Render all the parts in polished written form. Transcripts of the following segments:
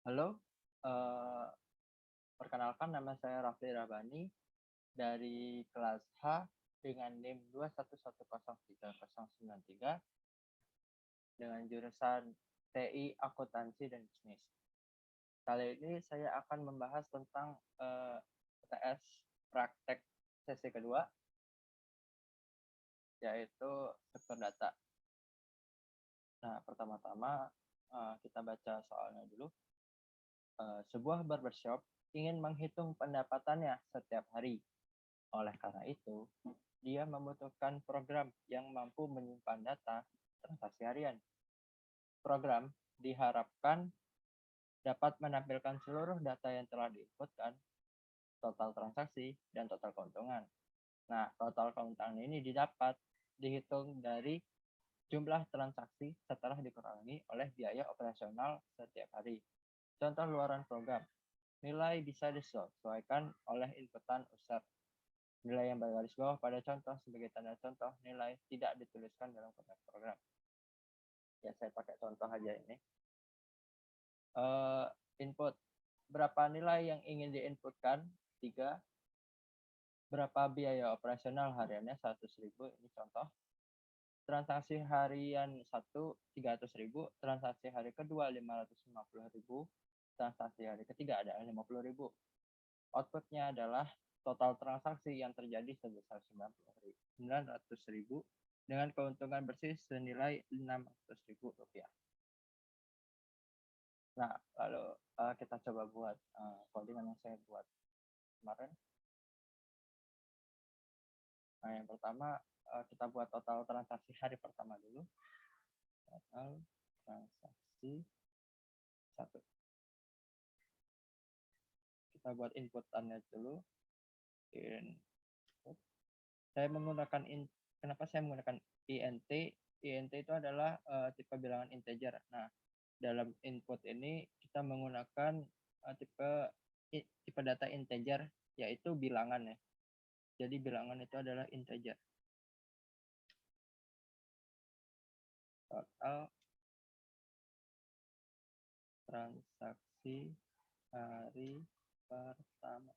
Halo, eh, perkenalkan nama saya Rafli Rabani dari kelas H dengan NIM 211030093 dengan jurusan TI Akuntansi dan Bisnis. Kali ini saya akan membahas tentang PTS praktek sesi kedua, yaitu sektor data. Nah, pertama-tama kita baca soalnya dulu. Sebuah barbershop ingin menghitung pendapatannya setiap hari. Oleh karena itu, dia membutuhkan program yang mampu menyimpan data transaksi harian. Program diharapkan dapat menampilkan seluruh data yang telah diinputkan, total transaksi, dan total keuntungan. Nah, total keuntungan ini dihitung dari jumlah transaksi setelah dikurangi oleh biaya operasional setiap hari. Contoh luaran program. Nilai bisa disesuaikan oleh inputan user. Nilai yang bergaris bawah pada contoh sebagai tanda contoh nilai tidak dituliskan dalam konteks program. Ya, saya pakai contoh aja ini. Input. Berapa nilai yang ingin diinputkan? 3. Berapa biaya operasional hariannya? 100.000. Ini contoh. Transaksi harian 1, 300.000. Transaksi hari kedua, 550.000. Transaksi hari ketiga adalah 50.000. Outputnya adalah total transaksi yang terjadi sebesar 900.000 dengan keuntungan bersih senilai 600.000 rupiah. Nah, lalu kita coba buat codingan yang saya buat kemarin. Nah, yang pertama kita buat total transaksi hari pertama dulu. Total transaksi 1. Kita buat inputannya dulu. Input. Kenapa saya menggunakan int? Int itu adalah tipe bilangan integer. Nah, dalam input ini kita menggunakan tipe data integer, yaitu bilangan ya. Jadi bilangan itu adalah integer. Total transaksi hari pertama.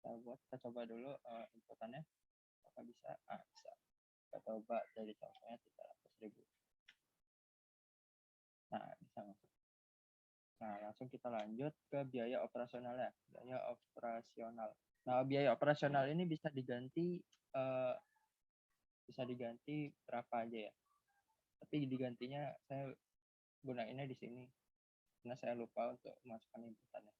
Kita coba dulu inputannya. Apakah bisa? Bisa. Kita coba dari contohnya 300.000. Nah, bisa masuk. Nah, langsung kita lanjut ke biaya operasionalnya. Biaya operasional. Nah, biaya operasional ini bisa diganti berapa aja ya. Tapi digantinya saya gunainnya di sini karena saya lupa untuk memasukkan inputannya.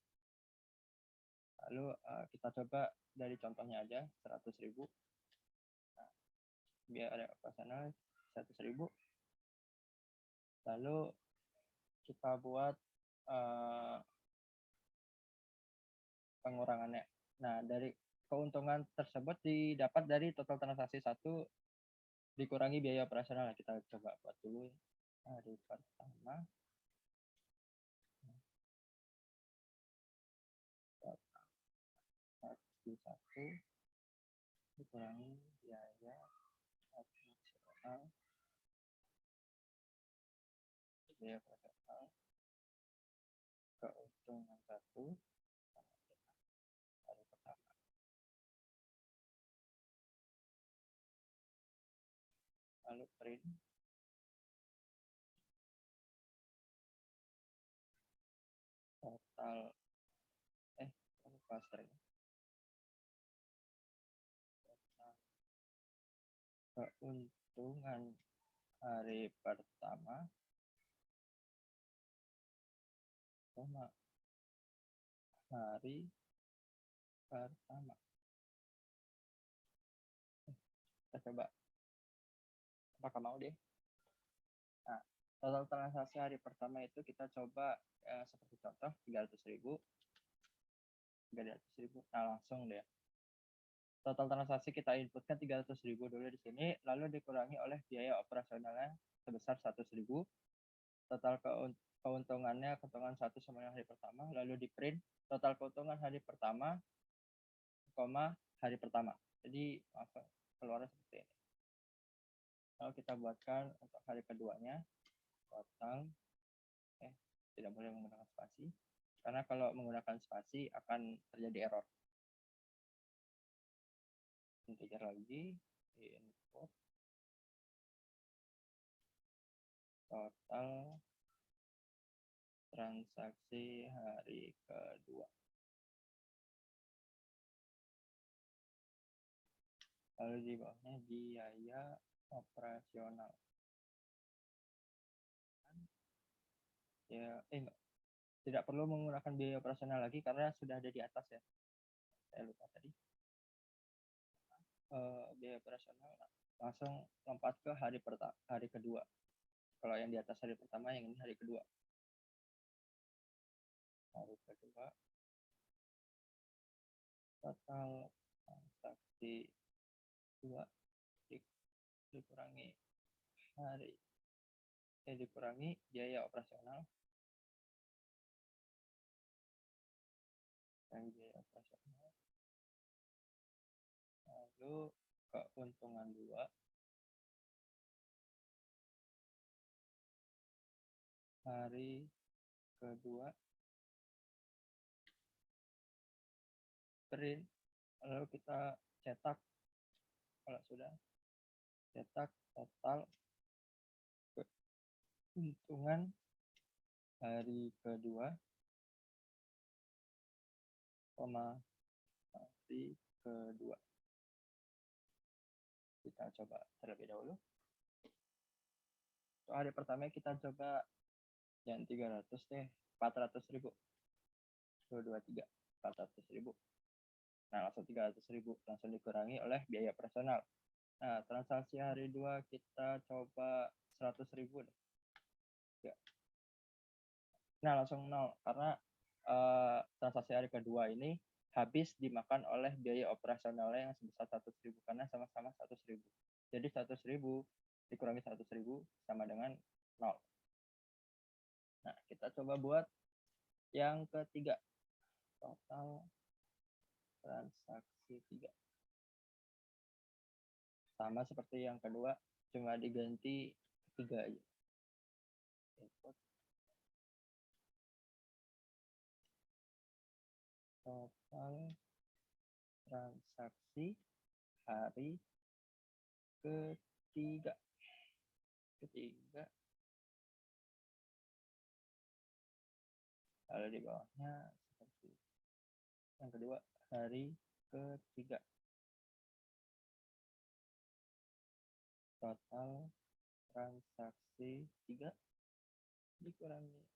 Lalu kita coba dari contohnya aja 100.000. Nah, biaya operasional 100.000. Lalu kita buat pengurangannya. Nah, dari keuntungan tersebut didapat dari total transaksi 1 dikurangi biaya operasional. Kita coba buat dulu hari pertama. Transaksi 1 dikurangi biaya operasional. Biaya operasional. Keuntungan 1 hari pertama. Lalu print. Total cluster. Keuntungan hari pertama sama hari pertama. Kita coba apakah mau deh. Nah, total transaksi hari pertama itu kita coba seperti contoh 300.000. Nah, langsung deh. Total transaksi kita inputkan 300.000 dulu di sini, lalu dikurangi oleh biaya operasionalnya sebesar 100.000. Total keuntungannya keuntungan 1 sama hari pertama, lalu di print total keuntungan hari pertama, hari pertama. Jadi keluarnya seperti ini. Lalu kita buatkan untuk hari keduanya, total Tidak boleh menggunakan spasi. Karena kalau menggunakan spasi akan terjadi error. Integer lagi, input total transaksi hari kedua. Lalu di bawahnya biaya operasional. Ya, enggak. Tidak perlu menggunakan biaya operasional lagi karena sudah ada di atas ya. Saya lupa tadi. Biaya operasional langsung lompat ke hari kedua. Kalau yang di atas hari pertama, yang ini hari kedua. Hari kedua total transaksi 2 dikurangi dikurangi biaya operasional dan biaya operasional, lalu keuntungan 2 hari kedua print, lalu kita cetak. Kalau sudah cetak total keuntungan hari kedua, hari kedua. Kita coba terlebih dahulu. So, hari pertama kita coba yang 300 deh, 400.000. 223, 400.000. Nah, langsung 300.000 langsung dikurangi oleh biaya personal. Nah, transaksi hari 2 kita coba 100.000 deh. Ya. Nah, langsung 0 karena transaksi hari kedua ini habis dimakan oleh biaya operasionalnya yang sebesar 100.000 karena sama-sama 100.000. Jadi 100.000 dikurangi 100.000 sama dengan 0. Nah, kita coba buat yang ketiga. Total transaksi 3. Sama seperti yang kedua, cuma diganti 3 aja. Input total transaksi hari ketiga. Lalu di bawahnya seperti yang kedua, hari ketiga. Total transaksi 3 dikurangi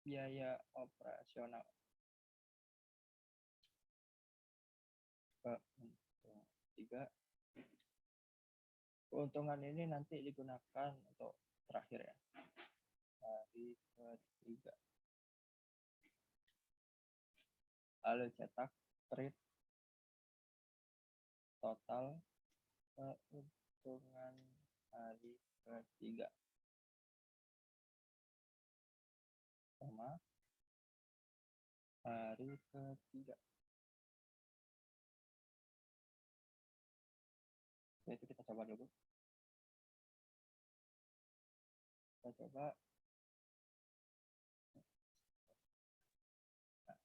biaya operasional. Keuntungan 3. Keuntungan ini nanti digunakan untuk terakhir ya. Hari ketiga. Lalu cetak print total keuntungan hari ketiga sama hari ketiga. Itu kita coba dulu. Kita coba. Nah,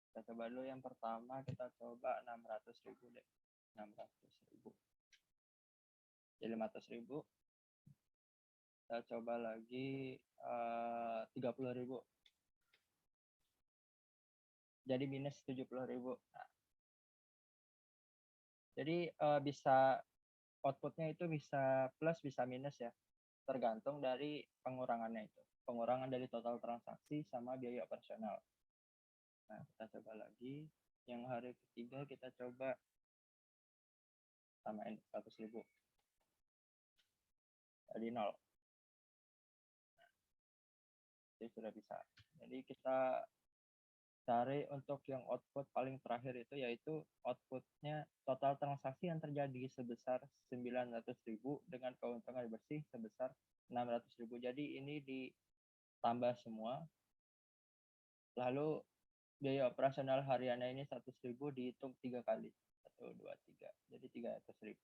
kita coba dulu yang pertama, kita coba 600.000 deh. 600.000. Jadi 500.000. Kita coba lagi 30.000. Jadi minus 70.000. Nah, jadi bisa outputnya itu bisa plus bisa minus ya, tergantung dari pengurangannya itu. Pengurangan dari total transaksi sama biaya operasional. Nah, kita coba lagi. Yang hari ketiga kita coba samain 100.000. Jadi 0. Nah, itu sudah bisa. Jadi kita cari untuk yang output paling terakhir itu, yaitu outputnya total transaksi yang terjadi sebesar 900.000 dengan keuntungan bersih sebesar 600.000. Jadi ini ditambah semua. Lalu biaya operasional hariannya ini 100.000 dihitung 3 kali. 1, 2, 3. Jadi 300.000.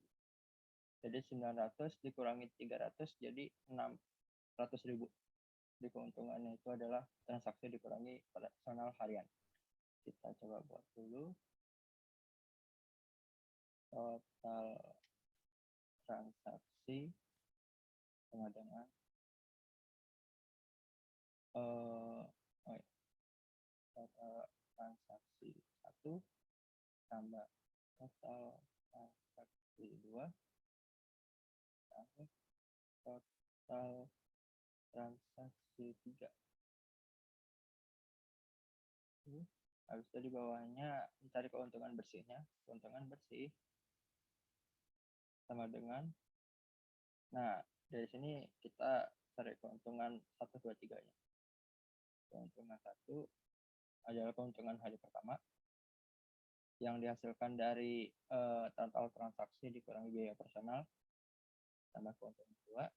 Jadi 900 dikurangi 300 jadi 600.000. di keuntungannya itu adalah transaksi dikurangi operasional harian. Kita coba buat dulu total transaksi sama dengan total transaksi 1 tambah total transaksi 2 tambah total transaksi 3. Habis itu di bawahnya mencari keuntungan bersihnya. Keuntungan bersih sama dengan, nah dari sini kita cari keuntungan 1, 2, 3 nya. Keuntungan 1 adalah keuntungan hari pertama yang dihasilkan dari total transaksi dikurangi biaya operasional tambah keuntungan 2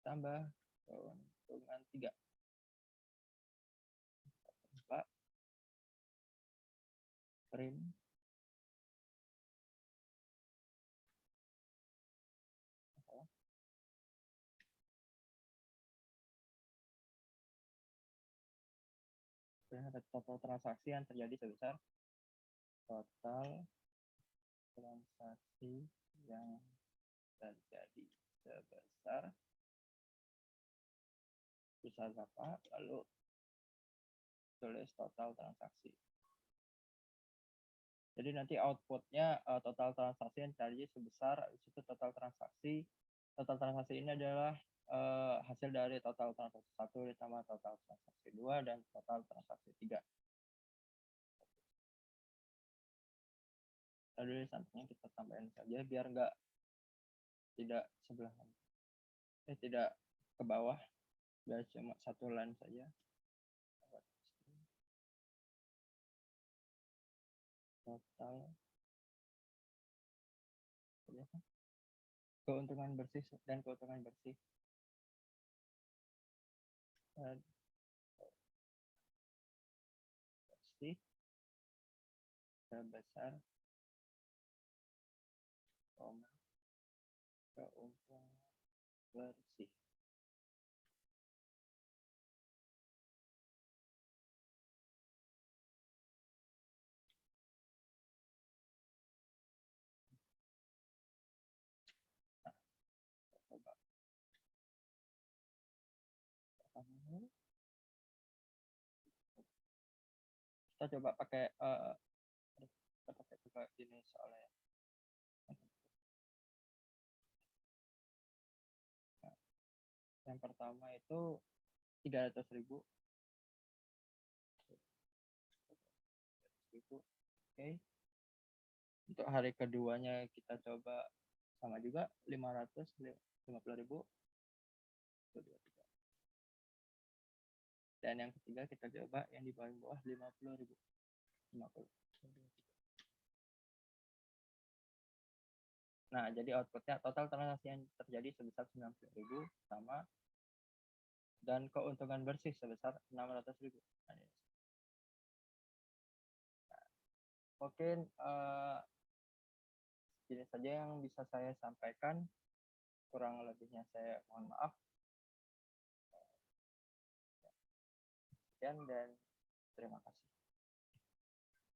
tambah keuntungan 3. Coba print ada total transaksi yang terjadi sebesar total transaksi yang terjadi sebesar berapa, lalu tulis total transaksi. Jadi nanti outputnya total transaksi yang terjadi sebesar, itu total transaksi. Total transaksi ini adalah hasil dari total transaksi 1 ditambah total transaksi 2 dan total transaksi 3. Lalu sampingnya kita tambahin saja biar tidak sebelahan, tidak ke bawah, biar cuma satu line saja. Total keuntungan bersih dan keuntungan bersih bersih sebesar keuntungan bersih. Kita coba pakai coba ini soalnya. Nah, yang pertama itu 300.000. Oke. Untuk hari keduanya kita coba sama juga 550.000. Dan yang ketiga kita coba yang di bawah 50.000. 50. Nah, jadi outputnya total transaksi yang terjadi sebesar 90.000 sama dan keuntungan bersih sebesar 600.000. Nah, mungkin ini saja yang bisa saya sampaikan. Kurang lebihnya saya mohon maaf. Sekian dan terima kasih.